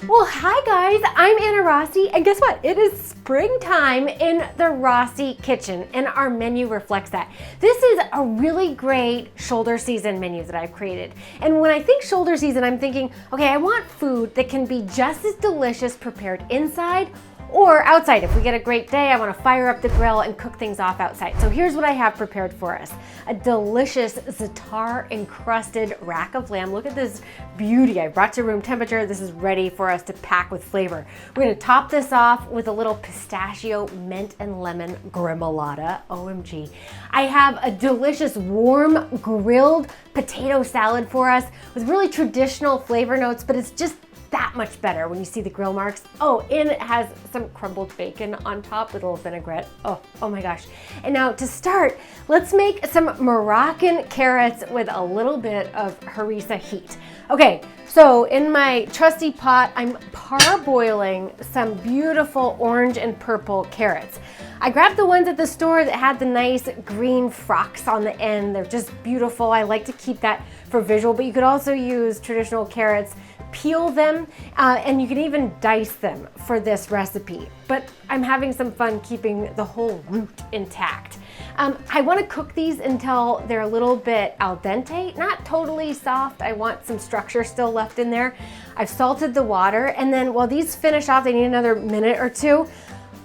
Well, hi guys, I'm Anna Rossi, and guess what? It is springtime in the Rossi kitchen, and our menu reflects that. This is a really great shoulder season menu that I've created. And when I think shoulder season, I'm thinking, okay, I want food that can be just as delicious prepared inside or outside. If we get a great day, I want to fire up the grill and cook things off outside. So here's what I have prepared for us. A delicious za'atar encrusted rack of lamb. Look at this beauty I brought to room temperature. This is ready for us to pack with flavor. We're going to top this off with a little pistachio mint and lemon gremolata. OMG. I have a delicious warm grilled potato salad for us with really traditional flavor notes, but it's just that much better when you see the grill marks. Oh, and it has some crumbled bacon on top with a little vinaigrette. Oh my gosh. And now to start, let's make some Moroccan carrots with a little bit of harissa heat. Okay, so in my trusty pot, I'm parboiling some beautiful orange and purple carrots. I grabbed the ones at the store that had the nice green frocks on the end. They're just beautiful. I like to keep that for visual, but you could also use traditional carrots, peel them, and you can even dice them for this recipe. But I'm having some fun keeping the whole root intact. I want to cook these until they're a little bit al dente, not totally soft. I want some structure still left in there. I've salted the water, and then while these finish off, they need another minute or two.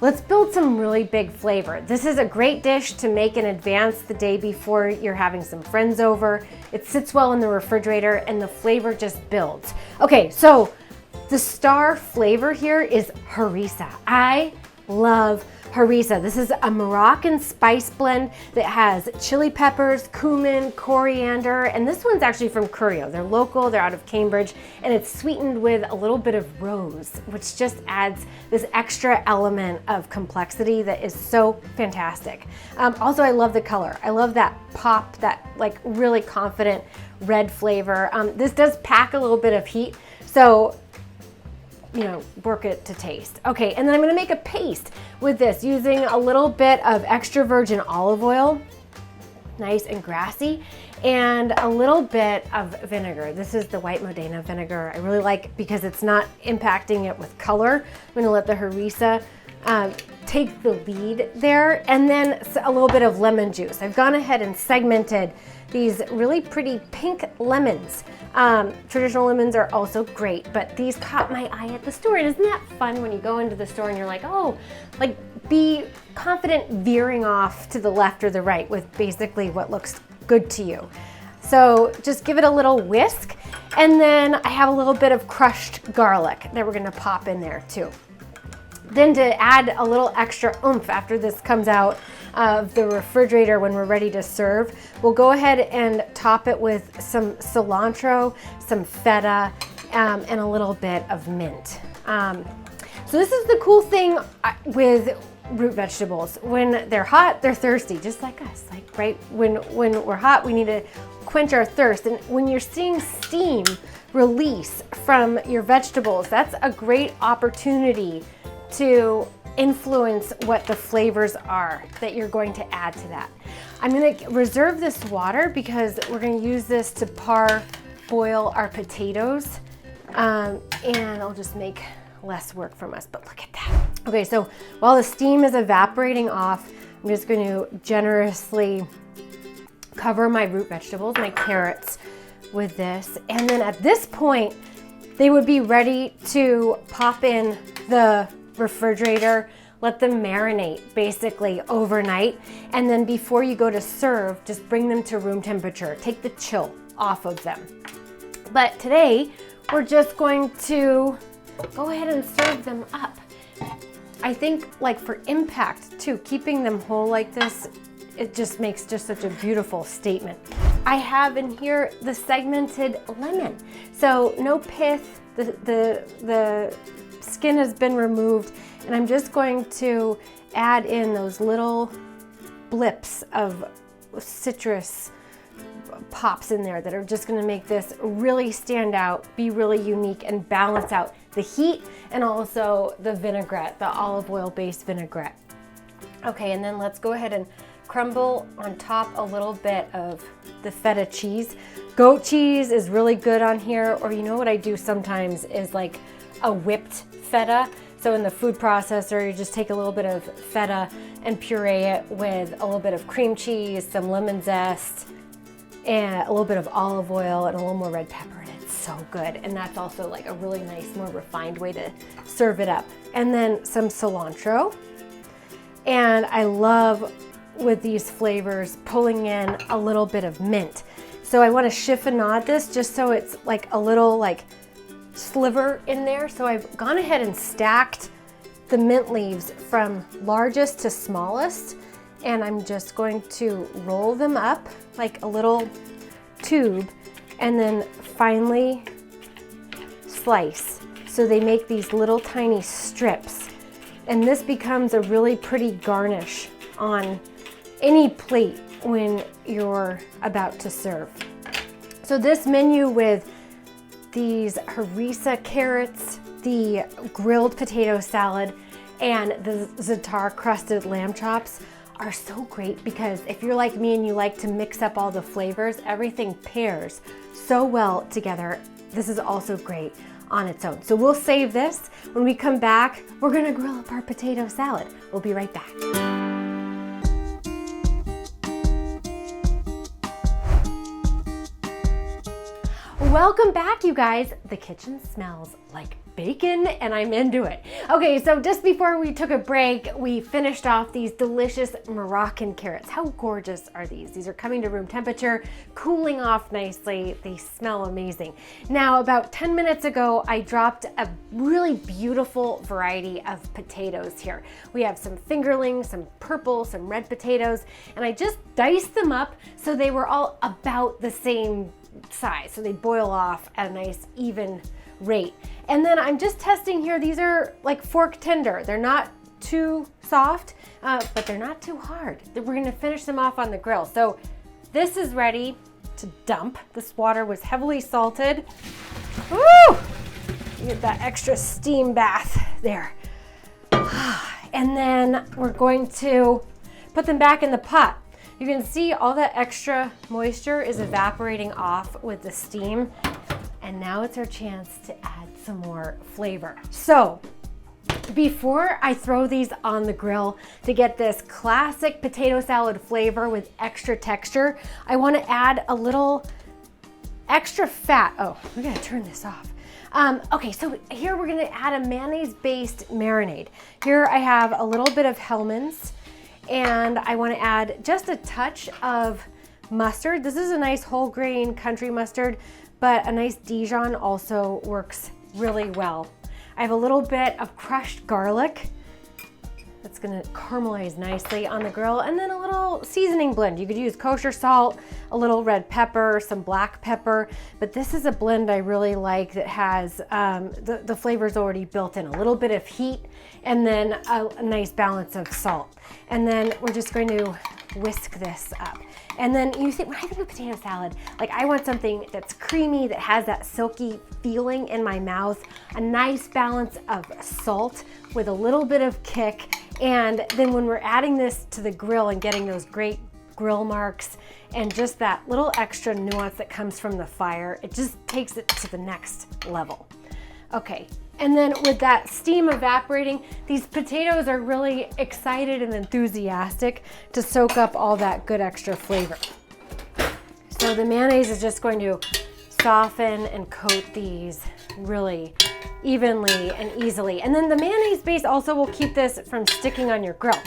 Let's build some really big flavor. This is a great dish to make in advance the day before you're having some friends over. It sits well in the refrigerator and the flavor just builds. Okay, so the star flavor here is harissa. I love harissa. This is a Moroccan spice blend that has chili peppers, cumin, coriander, and this one's actually from Curio. They're local, they're out of Cambridge, and it's sweetened with a little bit of rose, which just adds this extra element of complexity that is so fantastic. Also, I love the color. I love that pop, that like really confident red flavor. This does pack a little bit of heat, so work it to taste. Okay, and then I'm gonna make a paste with this using a little bit of extra virgin olive oil, nice and grassy, and a little bit of vinegar. This is the white Modena vinegar. I really like because it's not impacting it with color. I'm gonna let the harissa take the lead there, and then a little bit of lemon juice. I've gone ahead and segmented these really pretty pink lemons. Traditional lemons are also great, but these caught my eye at the store. And isn't that fun when you go into the store and you're like, oh, like be confident veering off to the left or the right with basically what looks good to you. So just give it a little whisk. And then I have a little bit of crushed garlic that we're gonna pop in there too. Then to add a little extra oomph after this comes out of the refrigerator when we're ready to serve, we'll go ahead and top it with some cilantro, some feta, and a little bit of mint. So this is the cool thing with root vegetables. When they're hot, they're thirsty, just like us. Like right when we're hot, we need to quench our thirst. And when you're seeing steam release from your vegetables, that's a great opportunity to influence what the flavors are that you're going to add to that. I'm going to reserve this water because we're going to use this to parboil our potatoes, and it'll just make less work from us, but look at that. Okay, so while the steam is evaporating off, I'm just going to generously cover my root vegetables, my carrots, with this, and then at this point they would be ready to pop in the refrigerator, let them marinate basically overnight, and then before you go to serve, just bring them to room temperature. Take the chill off of them. But today, we're just going to go ahead and serve them up. I think like for impact too, keeping them whole like this, it just makes just such a beautiful statement. I have in here the segmented lemon. So no pith, the skin has been removed, and I'm just going to add in those little blips of citrus pops in there that are just going to make this really stand out, be really unique, and balance out the heat and also the vinaigrette, the olive oil based vinaigrette. Okay, and then let's go ahead and crumble on top a little bit of the feta cheese. Goat cheese is really good on here, or you know what I do sometimes is like a whipped feta. So in the food processor, you just take a little bit of feta and puree it with a little bit of cream cheese, some lemon zest, and a little bit of olive oil and a little more red pepper, and it's so good. And that's also like a really nice, more refined way to serve it up. And then some cilantro. And I love, with these flavors, pulling in a little bit of mint. So I want to chiffonade this just so it's like a little like sliver in there. So I've gone ahead and stacked the mint leaves from largest to smallest, and I'm just going to roll them up like a little tube and then finely slice. So they make these little tiny strips. And this becomes a really pretty garnish on any plate when you're about to serve. So this menu with these harissa carrots, the grilled potato salad, and the za'atar crusted lamb chops are so great because if you're like me and you like to mix up all the flavors, everything pairs so well together. This is also great on its own. So we'll save this. When we come back, we're gonna grill up our potato salad. We'll be right back. Welcome back, you guys. The kitchen smells like bacon and I'm into it. Okay, so just before we took a break, we finished off these delicious Moroccan carrots. How gorgeous are these? These are coming to room temperature, cooling off nicely. They smell amazing. Now, about 10 minutes ago, I dropped a really beautiful variety of potatoes here. We have some fingerlings, some purple, some red potatoes, and I just diced them up so they were all about the same size. So they boil off at a nice even rate. And then I'm just testing here. These are like fork tender. They're not too soft, but they're not too hard. We're gonna finish them off on the grill. So this is ready to dump. This water was heavily salted. Woo! You get that extra steam bath there. And then we're going to put them back in the pot. You can see all that extra moisture is evaporating off with the steam. And now it's our chance to add some more flavor. So before I throw these on the grill to get this classic potato salad flavor with extra texture, I want to add a little extra fat. Oh, we gotta turn this off. Okay, so here we're gonna add a mayonnaise-based marinade. Here I have a little bit of Hellmann's, and I want to add just a touch of mustard. This is a nice whole grain country mustard, but a nice Dijon also works really well. I have a little bit of crushed garlic that's gonna caramelize nicely on the grill, and then a little seasoning blend. You could use kosher salt, a little red pepper, some black pepper, but this is a blend I really like that has the flavors already built in. A little bit of heat, and then a nice balance of salt. And then we're just going to whisk this up. And then you think, when I think of potato salad, like I want something that's creamy, that has that silky feeling in my mouth, a nice balance of salt with a little bit of kick. And then when we're adding this to the grill and getting those great grill marks and just that little extra nuance that comes from the fire, it just takes it to the next level. Okay, and then with that steam evaporating, these potatoes are really excited and enthusiastic to soak up all that good extra flavor. So the mayonnaise is just going to soften and coat these really evenly and easily. And then the mayonnaise base also will keep this from sticking on your grill.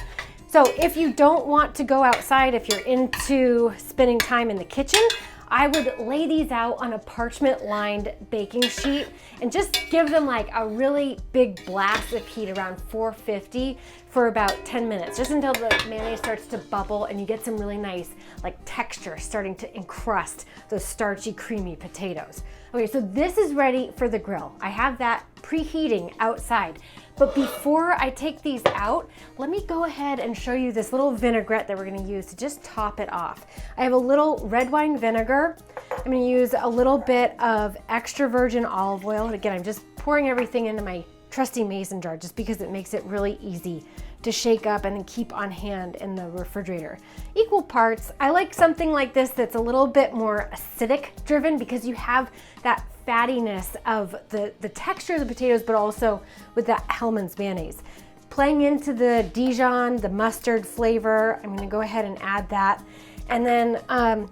So if you don't want to go outside, if you're into spending time in the kitchen, I would lay these out on a parchment-lined baking sheet and just give them like a really big blast of heat around 450 for about 10 minutes, just until the mayonnaise starts to bubble and you get some really nice like texture starting to encrust those starchy, creamy potatoes. Okay, so this is ready for the grill. I have that preheating outside. But before I take these out, let me go ahead and show you this little vinaigrette that we're gonna use to just top it off. I have a little red wine vinegar. I'm gonna use a little bit of extra virgin olive oil. And again, I'm just pouring everything into my trusty mason jar just because it makes it really easy to shake up and keep on hand in the refrigerator. Equal parts. I like something like this that's a little bit more acidic driven because you have that fattiness of the texture of the potatoes, but also with that Hellmann's mayonnaise. Playing into the Dijon, the mustard flavor, I'm gonna go ahead and add that. And then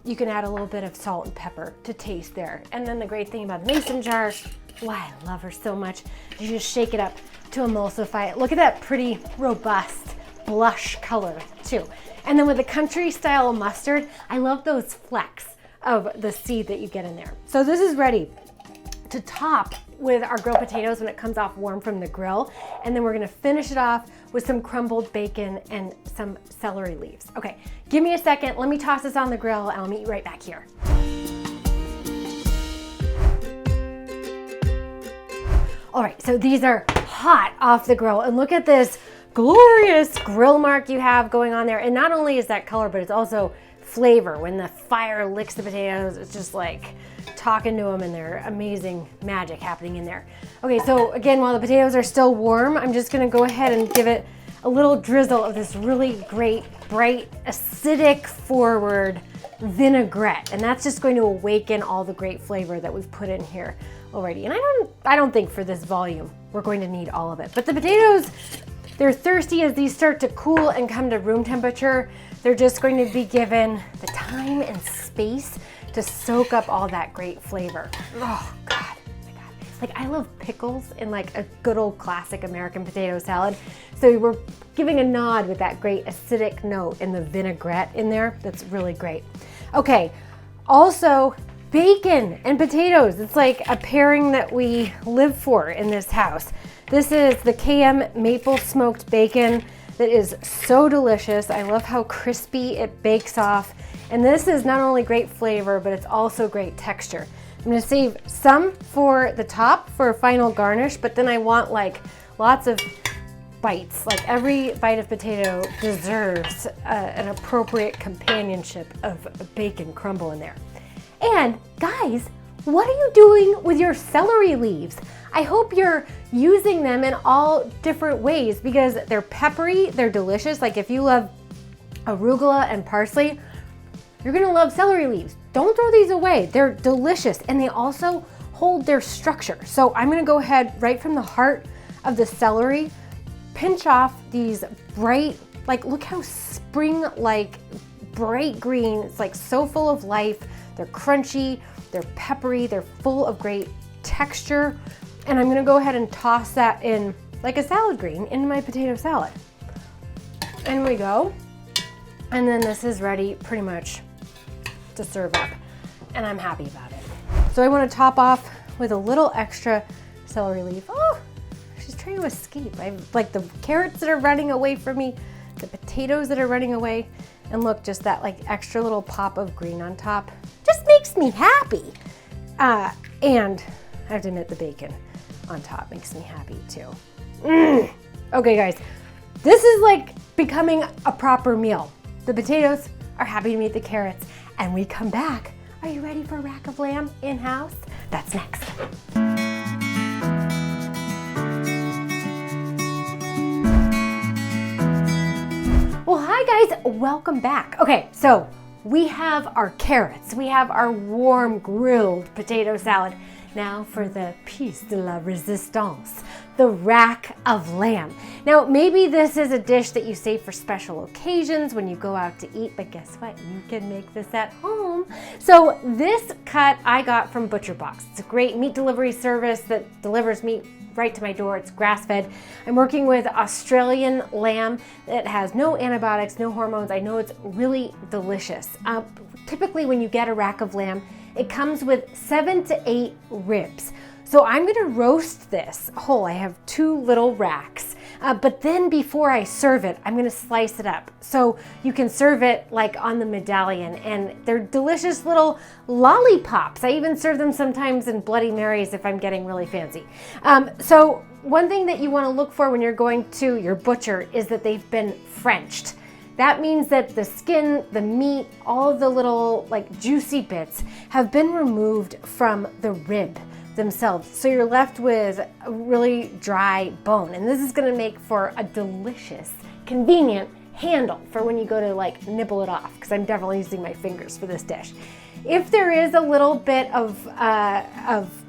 you can add a little bit of salt and pepper to taste there. And then the great thing about the mason jar, why I love her so much, you just shake it up to emulsify it. Look at that pretty, robust blush color too. And then with the country style mustard, I love those flecks of the seed that you get in there. So this is ready to top with our grilled potatoes when it comes off warm from the grill. And then we're gonna finish it off with some crumbled bacon and some celery leaves. Okay, give me a second. Let me toss this on the grill and I'll meet you right back here. All right, so these are hot off the grill, and look at this glorious grill mark you have going on there. And not only is that color, but it's also flavor. When the fire licks the potatoes, it's just like talking to them, and there's amazing magic happening in there. Okay, so again, while the potatoes are still warm, I'm just gonna go ahead and give it a little drizzle of this really great, bright, acidic forward vinaigrette. And that's just going to awaken all the great flavor that we've put in here already. And I don't think for this volume, we're going to need all of it. But the potatoes, they're thirsty as these start to cool and come to room temperature. They're just going to be given the time and space to soak up all that great flavor. Oh God, my God. Like, I love pickles in like a good old classic American potato salad. So we're giving a nod with that great acidic note and the vinaigrette in there. That's really great. Okay, also bacon and potatoes. It's like a pairing that we live for in this house. This is the KM maple smoked bacon that is so delicious. I love how crispy it bakes off. And this is not only great flavor, but it's also great texture. I'm gonna save some for the top for a final garnish, but then I want like lots of bites. Like every bite of potato deserves an appropriate companionship of bacon crumble in there. And guys, what are you doing with your celery leaves? I hope you're using them in all different ways because they're peppery, they're delicious. Like if you love arugula and parsley, you're gonna love celery leaves. Don't throw these away. They're delicious and they also hold their structure. So I'm gonna go ahead right from the heart of the celery, pinch off these bright, like look how spring-like bright green. It's like so full of life. They're crunchy, they're peppery, they're full of great texture. And I'm gonna go ahead and toss that in like a salad green into my potato salad. In we go. And then this is ready pretty much to serve up. And I'm happy about it. So I wanna top off with a little extra celery leaf. Oh, she's trying to escape. I have like the carrots that are running away from me, the potatoes that are running away. And look, just that like extra little pop of green on top just makes me happy. And I have to admit the bacon on top makes me happy too. Okay guys, this is like becoming a proper meal. The potatoes are happy to meet the carrots and we come back. Are you ready for a rack of lamb in-house? That's next. Well, hi guys, welcome back. Okay, so we have our carrots, we have our warm grilled potato salad. Now for the piece de la resistance, the rack of lamb. Now, maybe this is a dish that you save for special occasions when you go out to eat, but guess what? You can make this at home. So this cut I got from ButcherBox. It's a great meat delivery service that delivers meat right to my door. It's grass-fed. I'm working with Australian lamb that has no antibiotics, no hormones. I know it's really delicious. Typically when you get a rack of lamb, it comes with 7 to 8 ribs. So I'm gonna roast this whole. I have 2 little racks, but then before I serve it, I'm gonna slice it up. So you can serve it like on the medallion, and they're delicious little lollipops. I even serve them sometimes in Bloody Marys if I'm getting really fancy. So one thing that you wanna look for when you're going to your butcher is that they've been Frenched. That means that the skin, the meat, all of the little like juicy bits have been removed from the rib themselves. So you're left with a really dry bone. And this is gonna make for a delicious, convenient handle for when you go to like nibble it off, because I'm definitely using my fingers for this dish. If there is a little bit of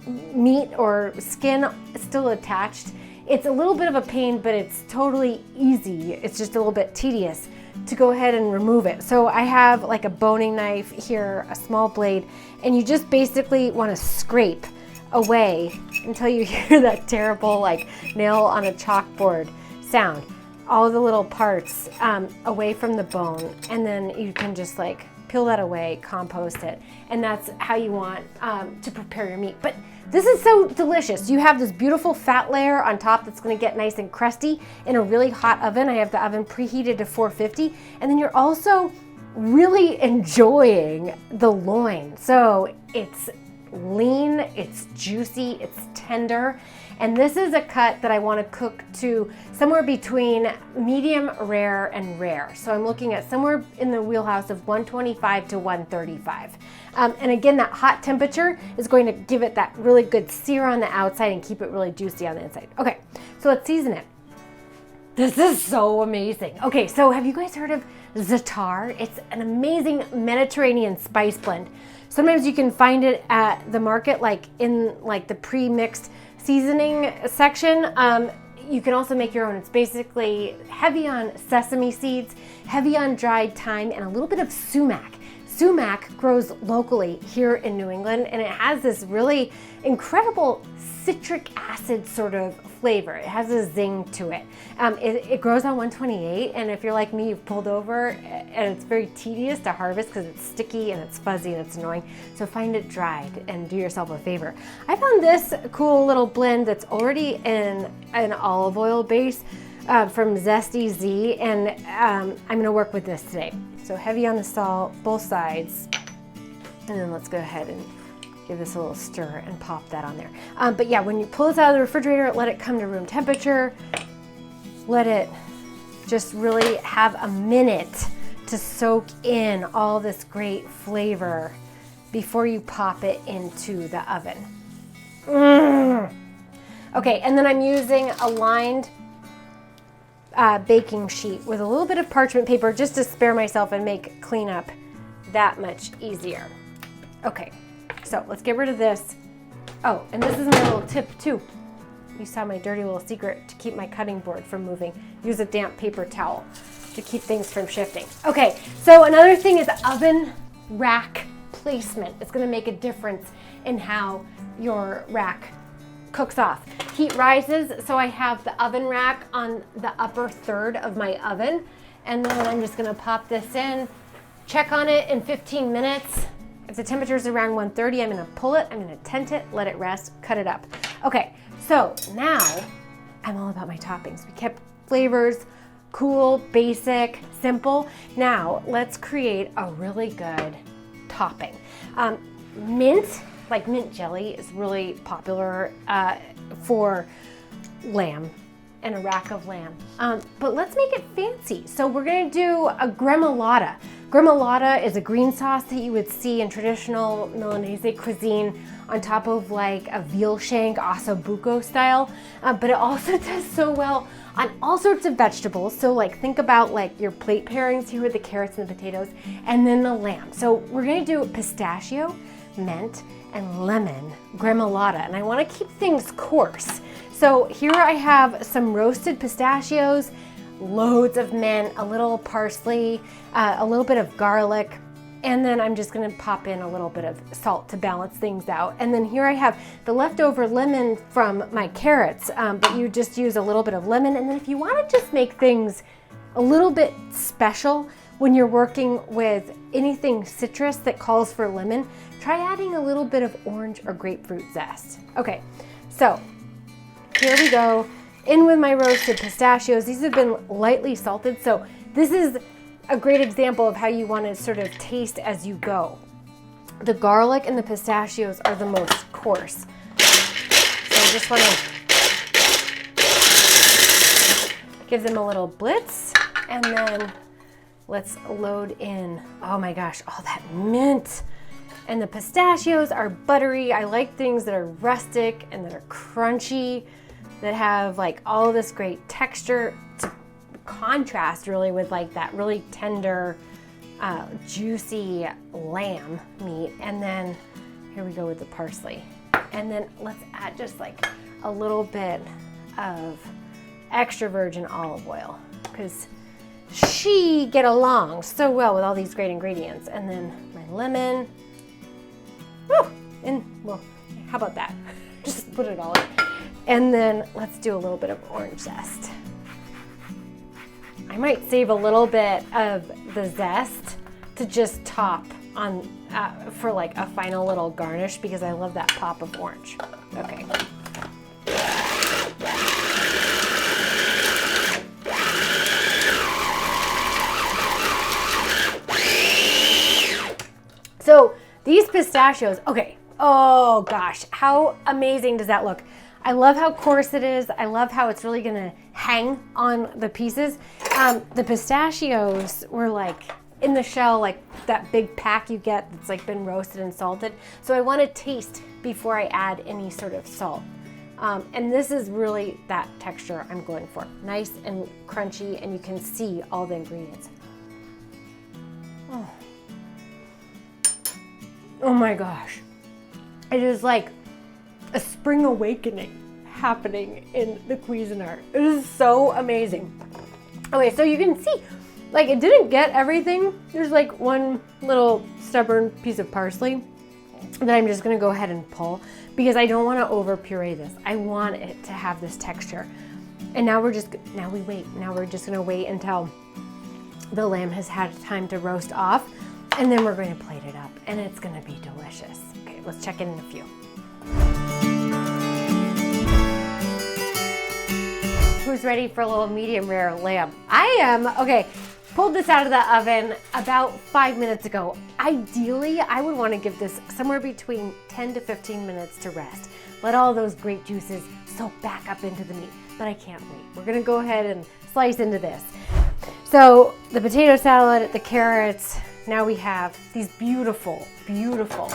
meat or skin still attached, it's a little bit of a pain, but it's totally easy. It's just a little bit tedious to go ahead and remove it. So I have like a boning knife here, a small blade, and you just basically want to scrape away until you hear that terrible like nail on a chalkboard sound. All the little parts away from the bone, and then you can just like peel that away, compost it, and that's how you want to prepare your meat. But this is so delicious. You have this beautiful fat layer on top that's gonna get nice and crusty in a really hot oven. I have the oven preheated to 450, and then you're also really enjoying the loin. So it's lean, it's juicy, it's tender, and this is a cut that I want to cook to somewhere between medium rare and rare. So I'm looking at somewhere in the wheelhouse of 125 to 135. And again, that hot temperature is going to give it that really good sear on the outside and keep it really juicy on the inside. Okay, so let's season it. This is so amazing. Okay, so have you guys heard of za'atar? It's an amazing Mediterranean spice blend. Sometimes you can find it at the market, like in like the pre-mixed seasoning section. You can also make your own. It's basically heavy on sesame seeds, heavy on dried thyme, and a little bit of sumac. Sumac grows locally here in New England, and it has this really incredible citric acid sort of flavor. It has a zing to it. It grows on 128, and if you're like me, you've pulled over, and it's very tedious to harvest because it's sticky and it's fuzzy and it's annoying. So find it dried and do yourself a favor. I found this cool little blend that's already in an olive oil base from Zesty Z, and I'm gonna work with this today. So heavy on the salt, both sides, and then let's go ahead and give this a little stir and pop that on there. But yeah, when you pull this out of the refrigerator, let it come to room temperature. Let it just really have a minute to soak in all this great flavor before you pop it into the oven. Okay, and then I'm using a lined baking sheet with a little bit of parchment paper just to spare myself and make cleanup that much easier. Okay. So let's get rid of this. Oh, and this is my little tip too. You saw my dirty little secret to keep my cutting board from moving. Use a damp paper towel to keep things from shifting. Okay, so another thing is oven rack placement. It's gonna make a difference in how your rack cooks off. Heat rises, so I have the oven rack on the upper third of my oven, and then I'm just gonna pop this in, check on it in 15 minutes. If the temperature is around 130, I'm gonna pull it, I'm gonna tent it, let it rest, cut it up. Okay, so now I'm all about my toppings. We kept flavors cool, basic, simple. Now let's create a really good topping. Mint, like mint jelly, is really popular for lamb and a rack of lamb. But let's make it fancy. So we're gonna do a gremolata. Gremolata is a green sauce that you would see in traditional Milanese cuisine on top of like a veal shank, ossobuco style, but it also does so well on all sorts of vegetables. So like think about like your plate pairings here with the carrots and the potatoes, and then the lamb. So we're gonna do pistachio, mint, and lemon gremolata, and I wanna keep things coarse. So here I have some roasted pistachios, loads of mint, a little parsley, a little bit of garlic, and then I'm just gonna pop in a little bit of salt to balance things out. And then here I have the leftover lemon from my carrots, but you just use a little bit of lemon. And then if you wanna just make things a little bit special when you're working with anything citrus that calls for lemon, try adding a little bit of orange or grapefruit zest. Okay, so here we go, in with my roasted pistachios. These have been lightly salted, so this is a great example of how you want to sort of taste as you go. The garlic and the pistachios are the most coarse. So I just want to give them a little blitz, and then let's load in, oh my gosh, all that mint. And the pistachios are buttery. I like things that are rustic and that are crunchy, that have like all this great texture to contrast really with like that really tender, juicy lamb meat. And then here we go with the parsley. And then let's add just like a little bit of extra virgin olive oil because she get along so well with all these great ingredients. And then my lemon. Woo! And well, how about that? Just put it all in. And then let's do a little bit of orange zest. I might save a little bit of the zest to just top on for like a final little garnish because I love that pop of orange. Okay. So these pistachios, okay, oh gosh, how amazing does that look? I love how coarse it is. I love how it's really gonna hang on the pieces. The pistachios were like in the shell, like that big pack you get that's like been roasted and salted. So I wanna taste before I add any sort of salt. And this is really that texture I'm going for. Nice and crunchy, and you can see all the ingredients. Oh my gosh. It is like a spring awakening happening in the Cuisinart. It is so amazing. Okay, so you can see, like it didn't get everything. There's like one little stubborn piece of parsley that I'm just gonna go ahead and pull because I don't wanna over puree this. I want it to have this texture. And now we're just gonna wait until the lamb has had time to roast off, and then we're going to plate it up, and it's going to be delicious. Okay, let's check in a few. Who's ready for a little medium rare lamb? I am. Okay, pulled this out of the oven about 5 minutes ago. Ideally, I would want to give this somewhere between 10 to 15 minutes to rest. Let all those great juices soak back up into the meat, but I can't wait. We're going to go ahead and slice into this. So the potato salad, the carrots, now we have these beautiful, beautiful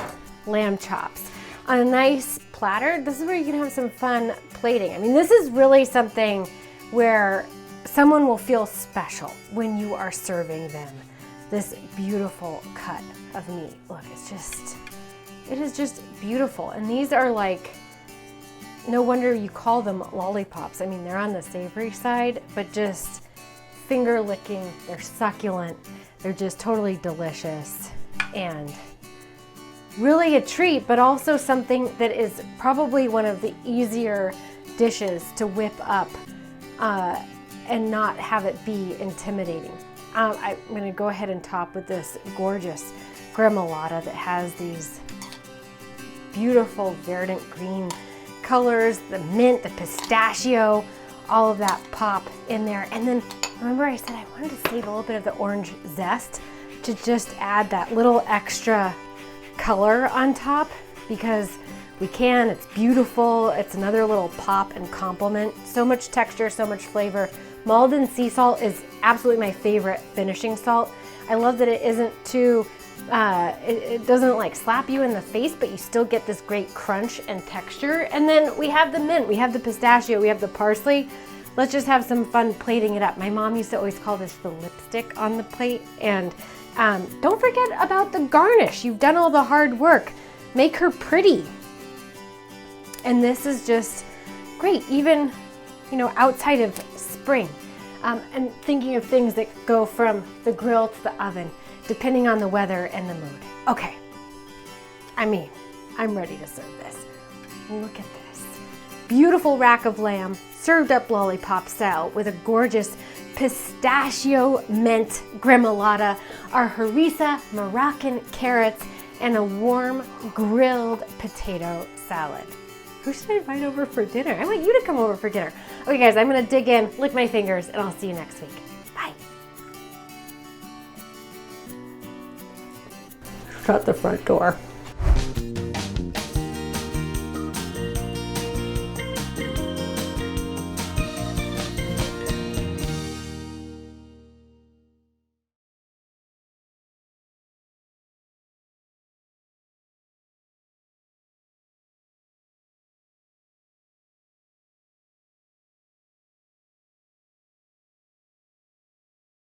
lamb chops on a nice platter. This is where you can have some fun plating. I mean, this is really something where someone will feel special when you are serving them this beautiful cut of meat. Look, it is just beautiful. And these are like, no wonder you call them lollipops. I mean, they're on the savory side, but just finger licking, they're succulent. They're just totally delicious and really a treat, but also something that is probably one of the easier dishes to whip up and not have it be intimidating. I'm gonna go ahead and top with this gorgeous gremolata that has these beautiful verdant green colors, the mint, the pistachio, all of that pop in there. And then remember I said I wanted to save a little bit of the orange zest to just add that little extra color on top because we can, it's beautiful. It's another little pop and complement. So much texture, so much flavor. Maldon sea salt is absolutely my favorite finishing salt. I love that it isn't too, it doesn't like slap you in the face, but you still get this great crunch and texture. And then we have the mint, we have the pistachio, we have the parsley. Let's just have some fun plating it up. My mom used to always call this the lipstick on the plate. And don't forget about the garnish. You've done all the hard work. Make her pretty. And this is just great, even, you know, outside of spring. And thinking of things that go from the grill to the oven, depending on the weather and the mood. Okay, I mean, I'm ready to serve this. Look at this. Beautiful rack of lamb, served up lollipop style with a gorgeous pistachio mint gremolata, our harissa Moroccan carrots, and a warm grilled potato salad. Who should I invite over for dinner? I want you to come over for dinner. Okay guys, I'm gonna dig in, lick my fingers, and I'll see you next week. Bye. Shut the front door.